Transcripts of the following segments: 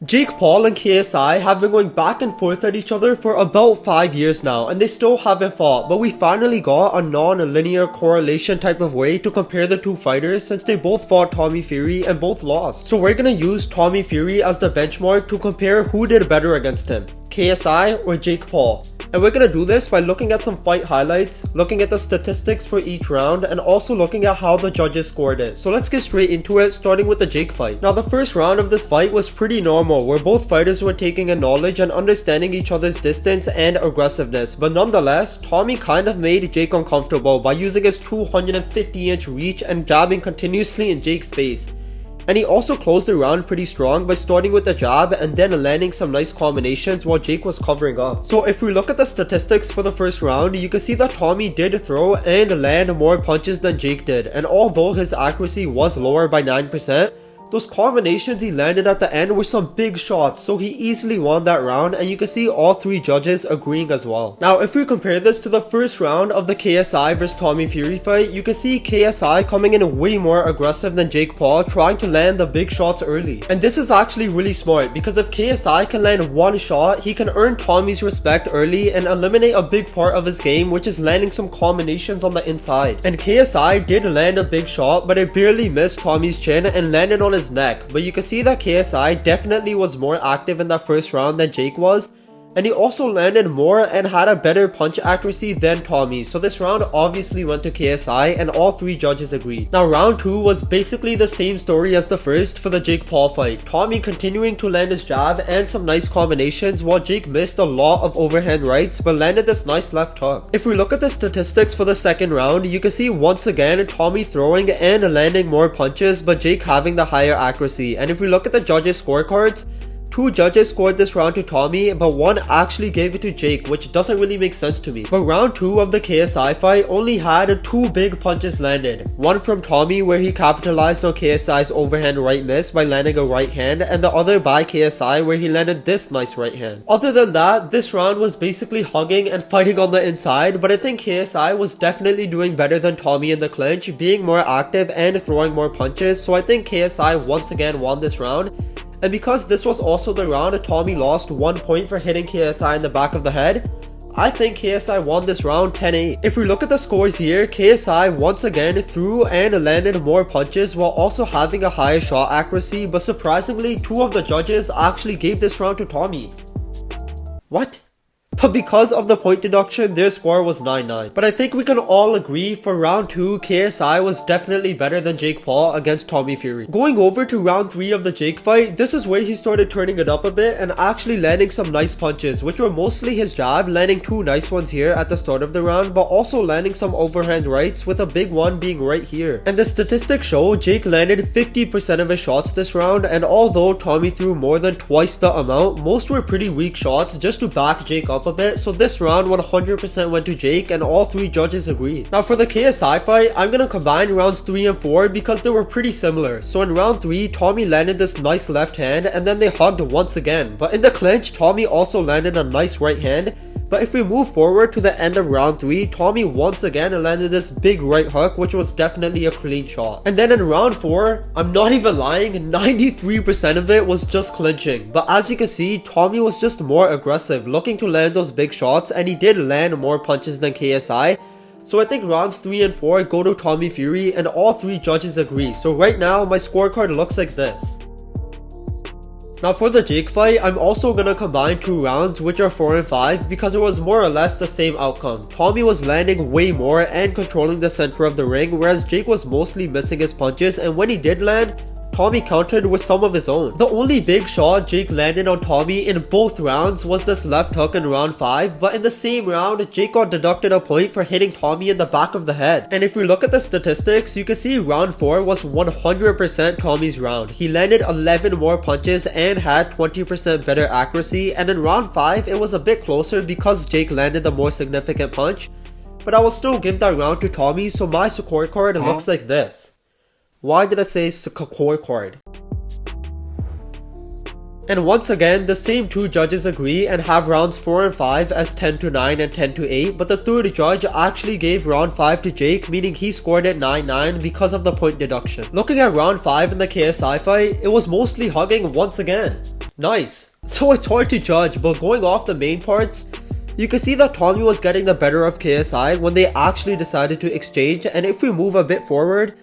Jake Paul and KSI have been going back and forth at each other for about 5 years now, and they still haven't fought, but we finally got a non-linear correlation type of way to compare the two fighters since they both fought Tommy Fury and both lost. So we're gonna use Tommy Fury as the benchmark to compare who did better against him, KSI or Jake Paul. And we're gonna do this by looking at some fight highlights, looking at the statistics for each round, and also looking at how the judges scored it. So let's get straight into it, starting with the Jake fight. Now the first round of this fight was pretty normal, where both fighters were taking a knowledge and understanding each other's distance and aggressiveness, but nonetheless, Tommy kind of made Jake uncomfortable by using his 250-inch reach and jabbing continuously in Jake's face. And he also closed the round pretty strong by starting with the jab and then landing some nice combinations while Jake was covering up. So if we look at the statistics for the first round, you can see that Tommy did throw and land more punches than Jake did, and although his accuracy was lower by 9%, those combinations he landed at the end were some big shots, so he easily won that round, and you can see all three judges agreeing as well. Now if we compare this to the first round of the KSI vs Tommy Fury fight, you can see KSI coming in way more aggressive than Jake Paul, trying to land the big shots early. And this is actually really smart, because if KSI can land one shot, he can earn Tommy's respect early and eliminate a big part of his game, which is landing some combinations on the inside. And KSI did land a big shot, but it barely missed Tommy's chin and landed on his neck, but you can see that KSI definitely was more active in that first round than Jake was, and he also landed more and had a better punch accuracy than Tommy, so this round obviously went to KSI and all three judges agreed. Now round 2 was basically the same story as the first for the Jake Paul fight, Tommy continuing to land his jab and some nice combinations while Jake missed a lot of overhand rights but landed this nice left hook. If we look at the statistics for the second round, you can see once again Tommy throwing and landing more punches but Jake having the higher accuracy. And if we look at the judges' scorecards, two judges scored this round to Tommy, but one actually gave it to Jake, which doesn't really make sense to me. But round 2 of the KSI fight only had 2 big punches landed. One from Tommy where he capitalized on KSI's overhand right miss by landing a right hand, and the other by KSI where he landed this nice right hand. Other than that, this round was basically hugging and fighting on the inside, but I think KSI was definitely doing better than Tommy in the clinch, being more active and throwing more punches, so I think KSI once again won this round. And because this was also the round Tommy lost 1 point for hitting KSI in the back of the head, I think KSI won this round 10-8. If we look at the scores here, KSI once again threw and landed more punches while also having a higher shot accuracy, but surprisingly 2 of the judges actually gave this round to Tommy. What? But because of the point deduction, their score was 9-9. But I think we can all agree for round 2, KSI was definitely better than Jake Paul against Tommy Fury. Going over to round 3 of the Jake fight, this is where he started turning it up a bit and actually landing some nice punches, which were mostly his jab, landing 2 nice ones here at the start of the round, but also landing some overhand rights, with a big one being right here. And the statistics show Jake landed 50% of his shots this round, and although Tommy threw more than twice the amount, most were pretty weak shots just to back Jake up a bit, so this round 100% went to Jake and all 3 judges agreed. Now for the KSI fight, I'm gonna combine rounds 3 and 4 because they were pretty similar. So in round 3, Tommy landed this nice left hand and then they hugged once again, but in the clinch, Tommy also landed a nice right hand. But if we move forward to the end of round 3, Tommy once again landed this big right hook, which was definitely a clean shot. And then in round 4, I'm not even lying, 93% of it was just clinching. But as you can see, Tommy was just more aggressive, looking to land those big shots, and he did land more punches than KSI. So I think rounds 3 and 4 go to Tommy Fury, and all 3 judges agree. So right now, my scorecard looks like this. Now for the Jake fight, I'm also gonna combine 2 rounds which are 4 and 5 because it was more or less the same outcome. Tommy was landing way more and controlling the center of the ring, whereas Jake was mostly missing his punches, and when he did land, Tommy countered with some of his own. The only big shot Jake landed on Tommy in both rounds was this left hook in round 5, but in the same round, Jake got deducted a point for hitting Tommy in the back of the head. And if we look at the statistics, you can see round 4 was 100% Tommy's round. He landed 11 more punches and had 20% better accuracy, and in round 5, it was a bit closer because Jake landed the more significant punch, but I will still give that round to Tommy, so my scorecard looks like this. Why did I say scorecard? And once again, the same 2 judges agree and have rounds 4 and 5 as 10-9 and 10-8, but the third judge actually gave round 5 to Jake, meaning he scored it 9-9 because of the point deduction. Looking at round 5 in the KSI fight, it was mostly hugging once again. Nice. So it's hard to judge, but going off the main parts, you can see that Tommy was getting the better of KSI when they actually decided to exchange, and if we move a bit forward,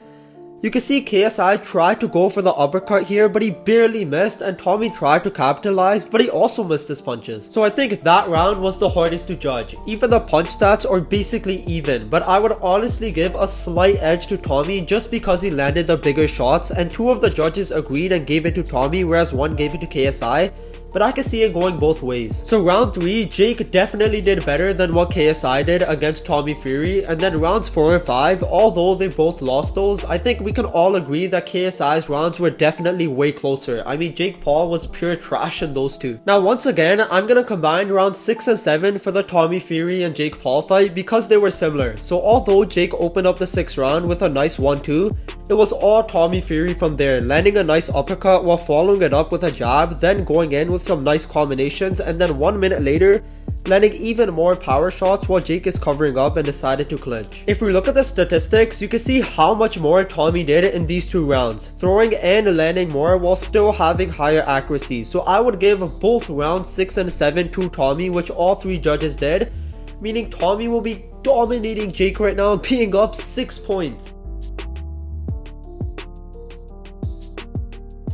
you can see KSI tried to go for the uppercut here, but he barely missed, and Tommy tried to capitalize, but he also missed his punches. So I think that round was the hardest to judge. Even the punch stats are basically even, but I would honestly give a slight edge to Tommy just because he landed the bigger shots, and 2 of the judges agreed and gave it to Tommy, whereas 1 gave it to KSI. But I can see it going both ways. So round 3, Jake definitely did better than what KSI did against Tommy Fury, and then rounds 4 and 5, although they both lost those, I think we can all agree that KSI's rounds were definitely way closer. I mean, Jake Paul was pure trash in those 2. Now once again, I'm gonna combine rounds 6 and 7 for the Tommy Fury and Jake Paul fight because they were similar. So although Jake opened up the 6th round with a nice 1-2, it was all Tommy Fury from there, landing a nice uppercut while following it up with a jab, then going in with some nice combinations, and then 1 minute later, landing even more power shots while Jake is covering up and decided to clinch. If we look at the statistics, you can see how much more Tommy did in these 2 rounds, throwing and landing more while still having higher accuracy. So I would give both rounds 6 and 7 to Tommy, which all 3 judges did, meaning Tommy will be dominating Jake right now, being up 6 points.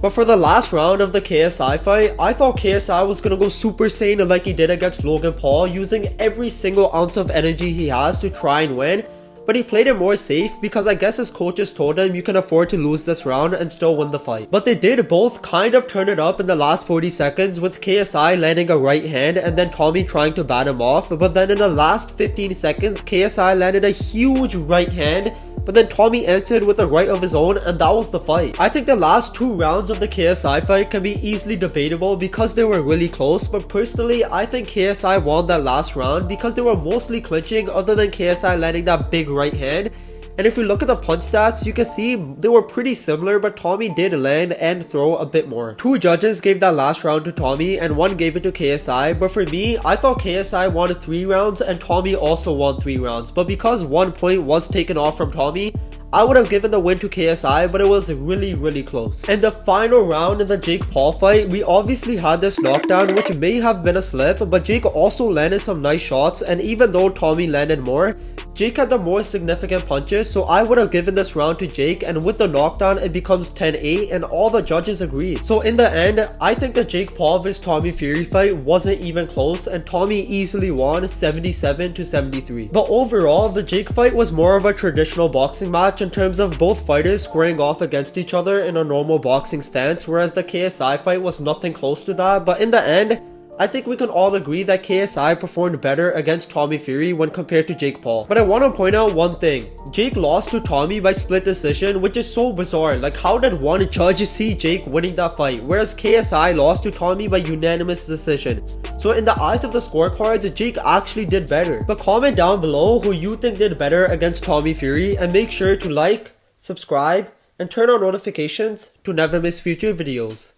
But for the last round of the KSI fight, I thought KSI was gonna go Super Saiyan like he did against Logan Paul, using every single ounce of energy he has to try and win. But he played it more safe because I guess his coaches told him you can afford to lose this round and still win the fight. But they did both kind of turn it up in the last 40 seconds, with KSI landing a right hand and then Tommy trying to bat him off. But then in the last 15 seconds, KSI landed a huge right hand, but then Tommy answered with a right of his own, and that was the fight. I think the last 2 rounds of the KSI fight can be easily debatable because they were really close, but personally I think KSI won that last round because they were mostly clinching other than KSI landing that big right hand. And if we look at the punch stats, you can see they were pretty similar, but Tommy did land and throw a bit more. 2 judges gave that last round to Tommy and 1 gave it to KSI, but for me, I thought KSI won 3 rounds and Tommy also won 3 rounds. But because 1 point was taken off from Tommy, I would have given the win to KSI, but it was really close. And the final round in the Jake Paul fight, we obviously had this knockdown, which may have been a slip, but Jake also landed some nice shots, and even though Tommy landed more, Jake had the more significant punches, so I would have given this round to Jake, and with the knockdown it becomes 10-8 and all the judges agreed. So in the end, I think the Jake Paul vs Tommy Fury fight wasn't even close and Tommy easily won 77-73. But overall, the Jake fight was more of a traditional boxing match in terms of both fighters squaring off against each other in a normal boxing stance, whereas the KSI fight was nothing close to that. But in the end, I think we can all agree that KSI performed better against Tommy Fury when compared to Jake Paul. But I want to point out one thing. Jake lost to Tommy by split decision, which is so bizarre. Like, how did one judge see Jake winning that fight, whereas KSI lost to Tommy by unanimous decision? So in the eyes of the scorecards, Jake actually did better. But comment down below who you think did better against Tommy Fury, and make sure to like, subscribe, and turn on notifications to never miss future videos.